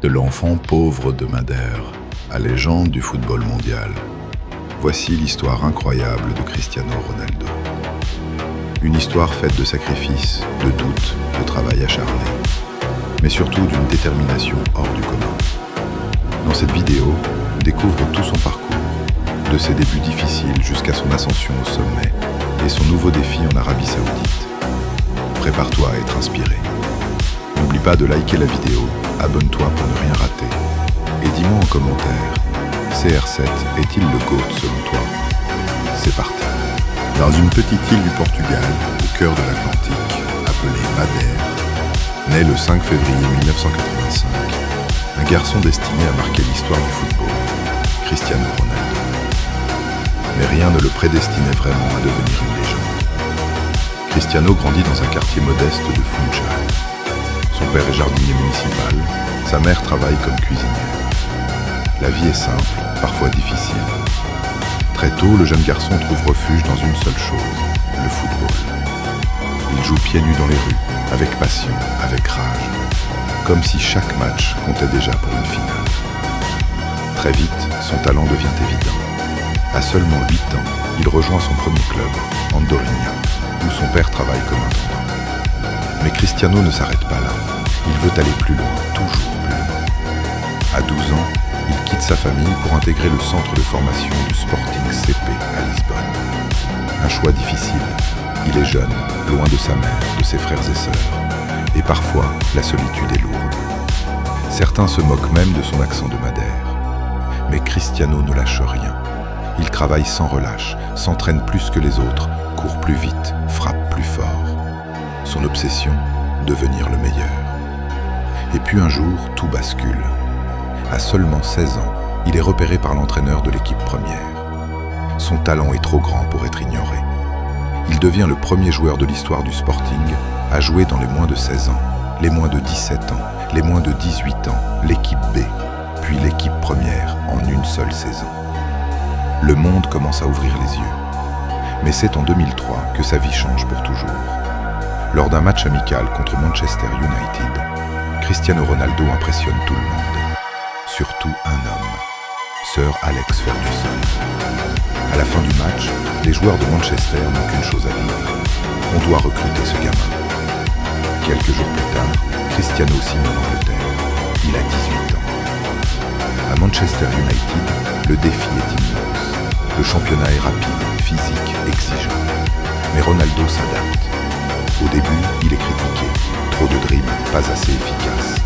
De l'enfant pauvre de Madère à légende du football mondial, voici l'histoire incroyable de Cristiano Ronaldo. Une histoire faite de sacrifices, de doutes, de travail acharné, mais surtout d'une détermination hors du commun. Dans cette vidéo, découvre tout son parcours, de ses débuts difficiles jusqu'à son ascension au sommet et son nouveau défi en Arabie Saoudite. Prépare-toi à être inspiré. N'oublie pas de liker la vidéo, abonne-toi pour ne rien rater. Et dis-moi en commentaire, CR7 est-il le GOAT selon toi? C'est parti. Dans une petite île du Portugal, au cœur de l'Atlantique, appelée Madère, naît le 5 février 1985, un garçon destiné à marquer l'histoire du football, Cristiano Ronaldo. Mais rien ne le prédestinait vraiment à devenir une légende. Cristiano grandit dans un quartier modeste de Funchal. Son père est jardinier municipal, sa mère travaille comme cuisinière. La vie est simple, parfois difficile. Très tôt, le jeune garçon trouve refuge dans une seule chose, le football. Il joue pieds nus dans les rues, avec passion, avec rage, comme si chaque match comptait déjà pour une finale. Très vite, son talent devient évident. À seulement 8 ans, il rejoint son premier club, Andorinha, où son père travaille comme intendant. Mais Cristiano ne s'arrête pas là. Il veut aller plus loin, toujours plus loin. À 12 ans, il quitte sa famille pour intégrer le centre de formation du Sporting CP à Lisbonne. Un choix difficile. Il est jeune, loin de sa mère, de ses frères et sœurs. Et parfois, la solitude est lourde. Certains se moquent même de son accent de Madère. Mais Cristiano ne lâche rien. Il travaille sans relâche, s'entraîne plus que les autres, court plus vite, frappe plus fort. Son obsession, devenir le meilleur. Et puis un jour, tout bascule. À seulement 16 ans, il est repéré par l'entraîneur de l'équipe première. Son talent est trop grand pour être ignoré. Il devient le premier joueur de l'histoire du Sporting à jouer dans les moins de 16 ans, les moins de 17 ans, les moins de 18 ans, l'équipe B, puis l'équipe première en une seule saison. Le monde commence à ouvrir les yeux. Mais c'est en 2003 que sa vie change pour toujours. Lors d'un match amical contre Manchester United, Cristiano Ronaldo impressionne tout le monde. Surtout un homme, Sir Alex Ferguson. À la fin du match, les joueurs de Manchester n'ont qu'une chose à dire. On doit recruter ce gamin. Quelques jours plus tard, Cristiano signe en Angleterre. Il a 18 ans. À Manchester United, le défi est immense. Le championnat est rapide, physique, exigeant. Mais Ronaldo s'adapte. Au début, il est critiqué. Trop de dribbles, pas assez efficace.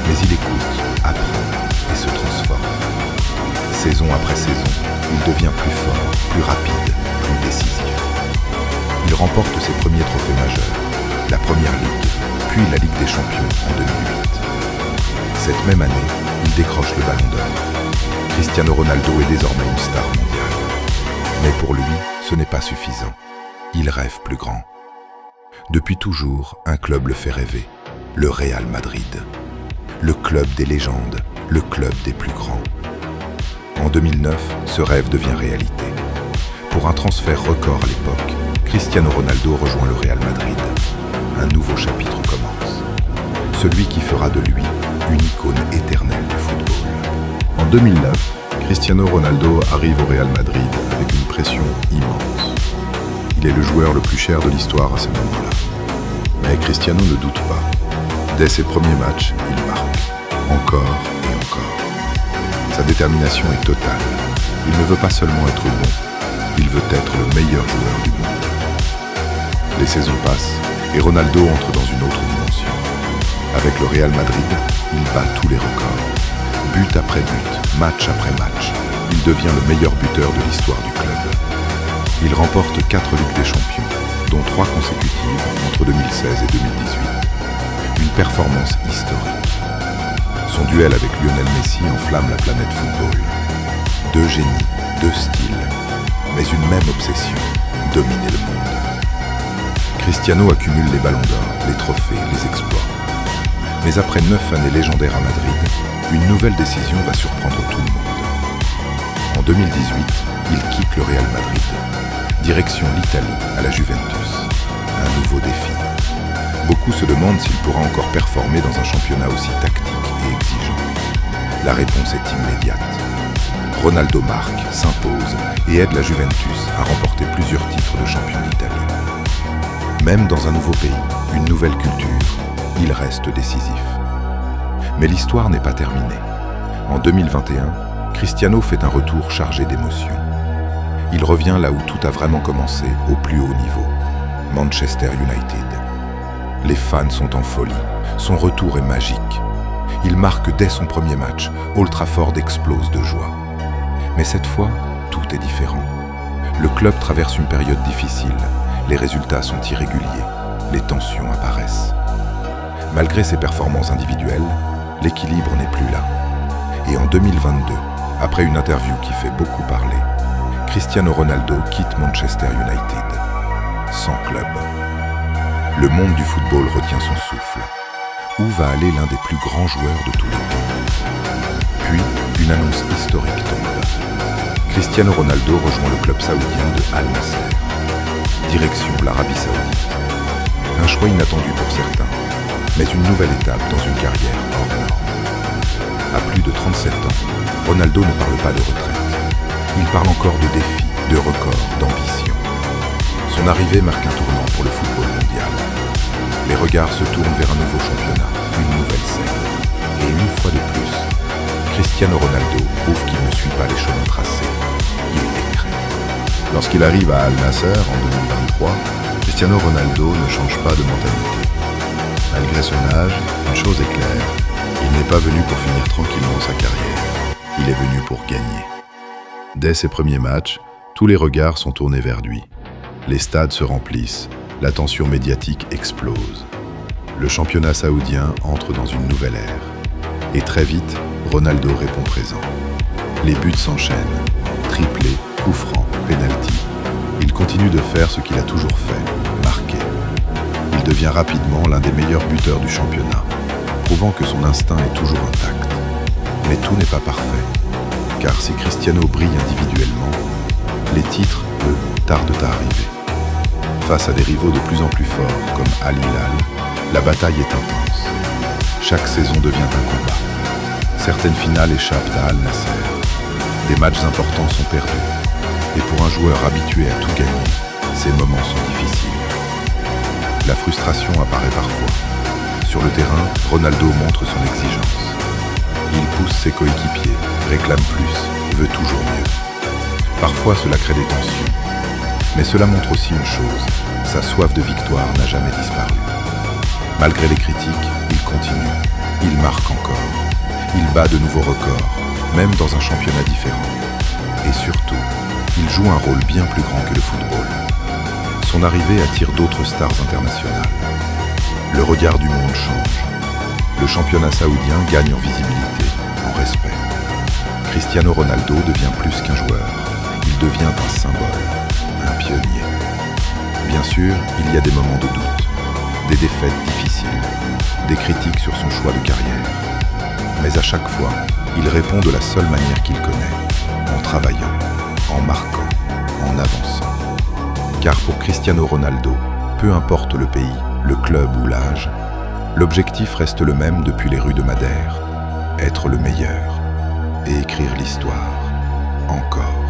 Mais il écoute, apprend et se transforme. Saison après saison, il devient plus fort, plus rapide, plus décisif. Il remporte ses premiers trophées majeurs, la Première Ligue, puis la Ligue des Champions en 2008. Cette même année, il décroche le Ballon d'Or. Cristiano Ronaldo est désormais une star mondiale. Mais pour lui, ce n'est pas suffisant. Il rêve plus grand. Depuis toujours, un club le fait rêver, le Real Madrid. Le club des légendes, le club des plus grands. En 2009, ce rêve devient réalité. Pour un transfert record à l'époque, Cristiano Ronaldo rejoint le Real Madrid. Un nouveau chapitre commence. Celui qui fera de lui une icône éternelle du football. En 2009, Cristiano Ronaldo arrive au Real Madrid avec une pression immense. Il est le joueur le plus cher de l'histoire à ce moment-là. Mais Cristiano ne doute pas. Dès ses premiers matchs, il marque. Encore et encore. Sa détermination est totale. Il ne veut pas seulement être bon, il veut être le meilleur joueur du monde. Les saisons passent et Ronaldo entre dans une autre dimension. Avec le Real Madrid, il bat tous les records. But après but, match après match, il devient le meilleur buteur de l'histoire du club. Il remporte 4 Ligues des Champions, dont 3 consécutives entre 2016 et 2018. Une performance historique. Son duel avec Lionel Messi enflamme la planète football. Deux génies, deux styles, mais une même obsession, dominer le monde. Cristiano accumule les ballons d'or, les trophées, les exploits. Mais après 9 années légendaires à Madrid, une nouvelle décision va surprendre tout le monde. En 2018, il quitte le Real Madrid. Direction l'Italie, à la Juventus. Un nouveau défi. Beaucoup se demandent s'il pourra encore performer dans un championnat aussi tactique et exigeant. La réponse est immédiate. Ronaldo marque, s'impose et aide la Juventus à remporter plusieurs titres de champion d'Italie. Même dans un nouveau pays, une nouvelle culture, il reste décisif. Mais l'histoire n'est pas terminée. En 2021, Cristiano fait un retour chargé d'émotions. Il revient là où tout a vraiment commencé, au plus haut niveau, Manchester United. Les fans sont en folie, son retour est magique. Il marque dès son premier match, Old Trafford explose de joie. Mais cette fois, tout est différent. Le club traverse une période difficile, les résultats sont irréguliers, les tensions apparaissent. Malgré ses performances individuelles, l'équilibre n'est plus là. Et en 2022, après une interview qui fait beaucoup parler, Cristiano Ronaldo quitte Manchester United, sans club. Le monde du football retient son souffle. Où va aller l'un des plus grands joueurs de tous les temps? Puis, une annonce historique tombe. Cristiano Ronaldo rejoint le club saoudien de Al Nasser. Direction l'Arabie Saoudite. Un choix inattendu pour certains, mais une nouvelle étape dans une carrière hors norme. À plus de 37 ans, Ronaldo ne parle pas de retraite. Il parle encore de défis, de records, d'ambition. Son arrivée marque un tournant pour le football mondial. Les regards se tournent vers un nouveau championnat, une nouvelle scène. Et une fois de plus, Cristiano Ronaldo prouve qu'il ne suit pas les chemins tracés. Il les crée. Lorsqu'il arrive à Al Nasser en 2023, Cristiano Ronaldo ne change pas de mentalité. Malgré son âge, une chose est claire, il n'est pas venu pour finir tranquillement sa carrière. Il est venu pour gagner. Dès ses premiers matchs, tous les regards sont tournés vers lui. Les stades se remplissent, l'attention médiatique explose. Le championnat saoudien entre dans une nouvelle ère. Et très vite, Ronaldo répond présent. Les buts s'enchaînent. Triplé, coup franc, penalty. Il continue de faire ce qu'il a toujours fait, marquer. Il devient rapidement l'un des meilleurs buteurs du championnat, prouvant que son instinct est toujours intact. Mais tout n'est pas parfait, car si Cristiano brille individuellement, les titres, eux, tardent à arriver. Face à des rivaux de plus en plus forts, comme Al Hilal, la bataille est intense. Chaque saison devient un combat. Certaines finales échappent à Al Nasser. Des matchs importants sont perdus. Et pour un joueur habitué à tout gagner, ces moments sont difficiles. La frustration apparaît parfois. Sur le terrain, Ronaldo montre son exigence. Il pousse ses coéquipiers, réclame plus, veut toujours mieux. Parfois, cela crée des tensions. Mais cela montre aussi une chose, sa soif de victoire n'a jamais disparu. Malgré les critiques, il continue, il marque encore. Il bat de nouveaux records, même dans un championnat différent. Et surtout, il joue un rôle bien plus grand que le football. Son arrivée attire d'autres stars internationales. Le regard du monde change. Le championnat saoudien gagne en visibilité, en respect. Cristiano Ronaldo devient plus qu'un joueur. Il devient un symbole, un pionnier. Bien sûr, il y a des moments de doute, des défaites difficiles, des critiques sur son choix de carrière. Mais à chaque fois, il répond de la seule manière qu'il connaît, en travaillant, en marquant, en avançant. Car pour Cristiano Ronaldo, peu importe le pays, le club ou l'âge, l'objectif reste le même depuis les rues de Madère, être le meilleur et écrire l'histoire, encore.